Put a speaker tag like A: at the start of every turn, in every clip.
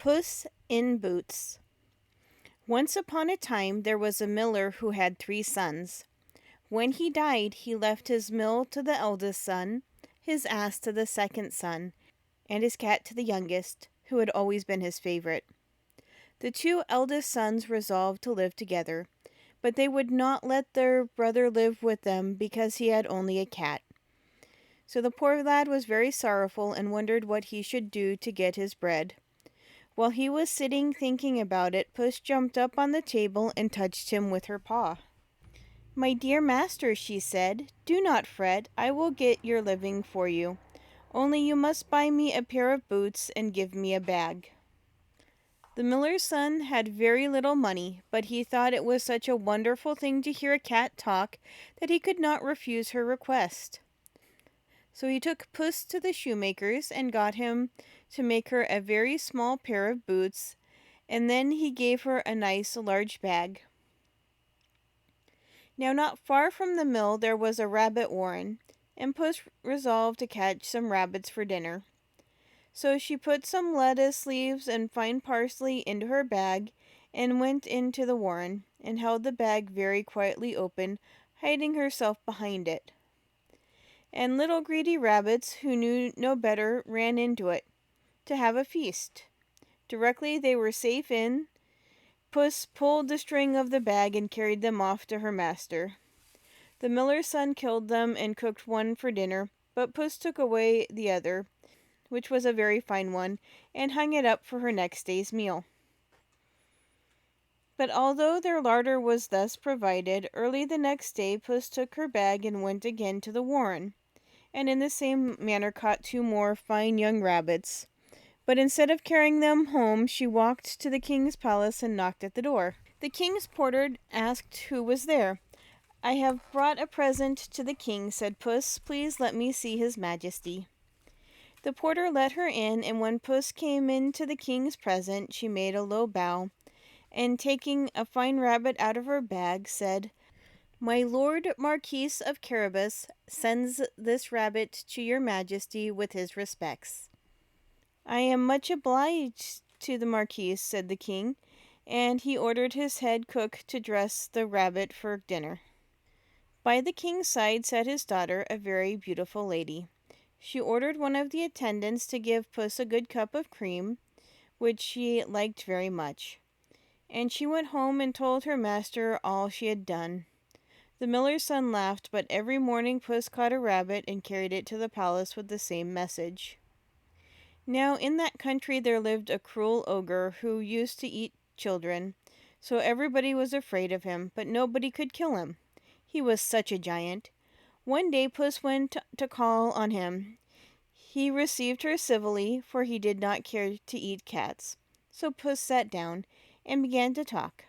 A: Puss in Boots. Once upon a time there was a miller who had 3 sons. When he died, he left his mill to the eldest son, his ass to the second son, and his cat to the youngest, who had always been his favorite. The 2 eldest sons resolved to live together, but they would not let their brother live with them because he had only a cat. So the poor lad was very sorrowful and wondered what he should do to get his bread. While he was sitting thinking about it, Puss jumped up on the table and touched him with her paw. "My dear master," she said, "do not fret, I will get your living for you. Only you must buy me a pair of boots and give me a bag." The miller's son had very little money, but he thought it was such a wonderful thing to hear a cat talk that he could not refuse her request. So he took Puss to the shoemaker's and got him to make her a very small pair of boots, and then he gave her a nice large bag. Now not far from the mill there was a rabbit warren, and Puss resolved to catch some rabbits for dinner. So she put some lettuce leaves and fine parsley into her bag and went into the warren, and held the bag very quietly open, hiding herself behind it. And little greedy rabbits, who knew no better, ran into it to have a feast. Directly they were safe in, Puss pulled the string of the bag and carried them off to her master. The miller's son killed them and cooked one for dinner, but Puss took away the other, which was a very fine one, and hung it up for her next day's meal. But although their larder was thus provided, early the next day Puss took her bag and went again to the warren, and in the same manner caught 2 more fine young rabbits. But instead of carrying them home, she walked to the king's palace and knocked at the door. The king's porter asked who was there. "I have brought a present to the king," said Puss. "Please let me see his majesty." The porter let her in, and when Puss came in to the king's present, she made a low bow, and taking a fine rabbit out of her bag, said, "My lord Marquis of Carabas sends this rabbit to your majesty with his respects." "I am much obliged to the Marquis," said the king, and he ordered his head cook to dress the rabbit for dinner. By the king's side sat his daughter, a very beautiful lady. She ordered one of the attendants to give Puss a good cup of cream, which she liked very much, and she went home and told her master all she had done. The miller's son laughed, but every morning Puss caught a rabbit and carried it to the palace with the same message. Now in that country there lived a cruel ogre who used to eat children, so everybody was afraid of him, but nobody could kill him. He was such a giant. One day Puss went to call on him. He received her civilly, for he did not care to eat cats. So Puss sat down and began to talk.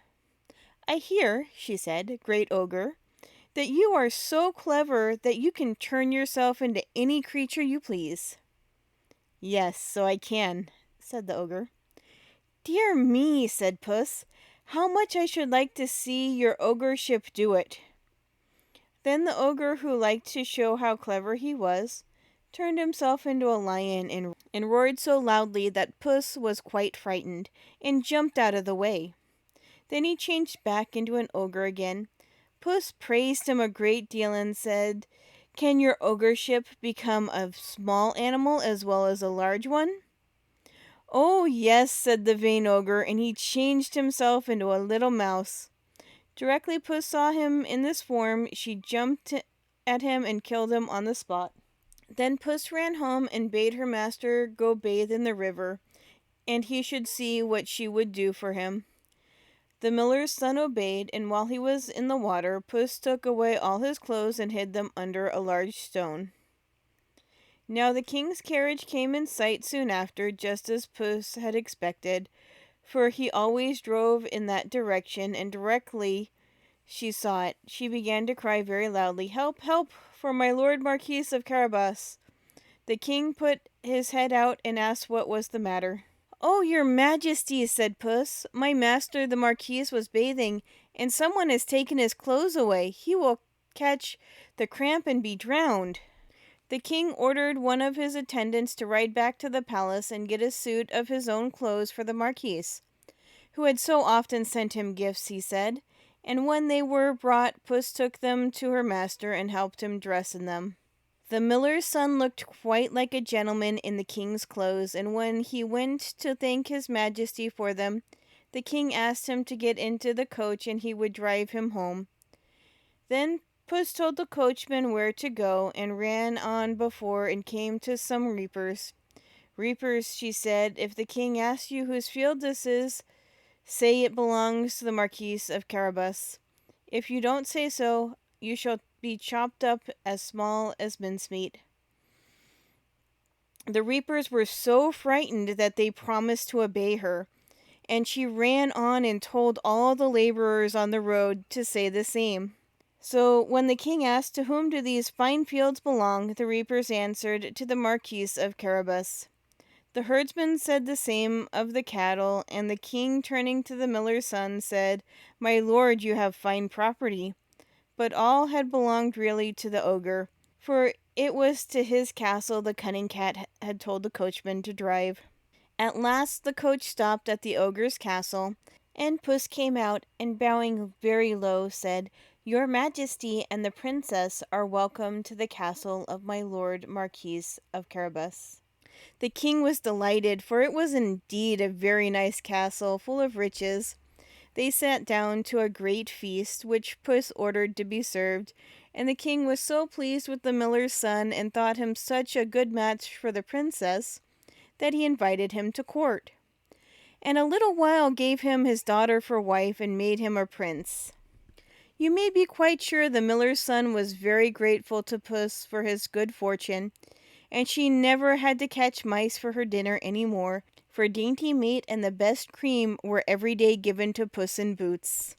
A: "I hear," she said, "great ogre, that you are so clever that you can turn yourself into any creature you please." "Yes, so I can," said the ogre. "Dear me," said Puss, "how much I should like to see your ogreship do it." Then the ogre, who liked to show how clever he was, turned himself into a lion and roared so loudly that Puss was quite frightened and jumped out of the way. Then he changed back into an ogre again. Puss praised him a great deal and said, "Can your ogreship become a small animal as well as a large one?" "Oh, yes," said the vain ogre, and he changed himself into a little mouse. Directly Puss saw him in this form, she jumped at him and killed him on the spot. Then Puss ran home and bade her master go bathe in the river, and he should see what she would do for him. The miller's son obeyed, and while he was in the water, Puss took away all his clothes and hid them under a large stone. Now the king's carriage came in sight soon after, just as Puss had expected, for he always drove in that direction, and directly she saw it, she began to cry very loudly, "Help, help, for my lord Marquis of Carabas." The king put his head out and asked what was the matter. "Oh, your majesty," said Puss, "my master the Marquis was bathing, and someone has taken his clothes away. He will catch the cramp and be drowned." The king ordered one of his attendants to ride back to the palace and get a suit of his own clothes for the Marquis, who had so often sent him gifts, he said, and when they were brought, Puss took them to her master and helped him dress in them. The miller's son looked quite like a gentleman in the king's clothes, and when he went to thank his majesty for them, the king asked him to get into the coach and he would drive him home. Then Puss told the coachman where to go, and ran on before and came to some reapers. "Reapers," she said, "if the king asks you whose field this is, say it belongs to the Marquis of Carabas. If you don't say so, you shall be chopped up as small as mincemeat." The reapers were so frightened that they promised to obey her, and she ran on and told all the laborers on the road to say the same. So when the king asked, "To whom do these fine fields belong?" the reapers answered, "To the Marquis of Carabas." The herdsman said the same of the cattle, and the king, turning to the miller's son, said, "My lord, you have fine property." But all had belonged really to the ogre, for it was to his castle the cunning cat had told the coachman to drive. At last the coach stopped at the ogre's castle, and Puss came out, and bowing very low, said, "Your Majesty and the princess are welcome to the castle of my lord Marquis of Carabas." The king was delighted, for it was indeed a very nice castle, full of riches. They sat down to a great feast, which Puss ordered to be served, and the king was so pleased with the miller's son, and thought him such a good match for the princess, that he invited him to court, and a little while gave him his daughter for wife, and made him a prince. You may be quite sure the miller's son was very grateful to Puss for his good fortune, and she never had to catch mice for her dinner any more, for dainty meat and the best cream were every day given to Puss in Boots.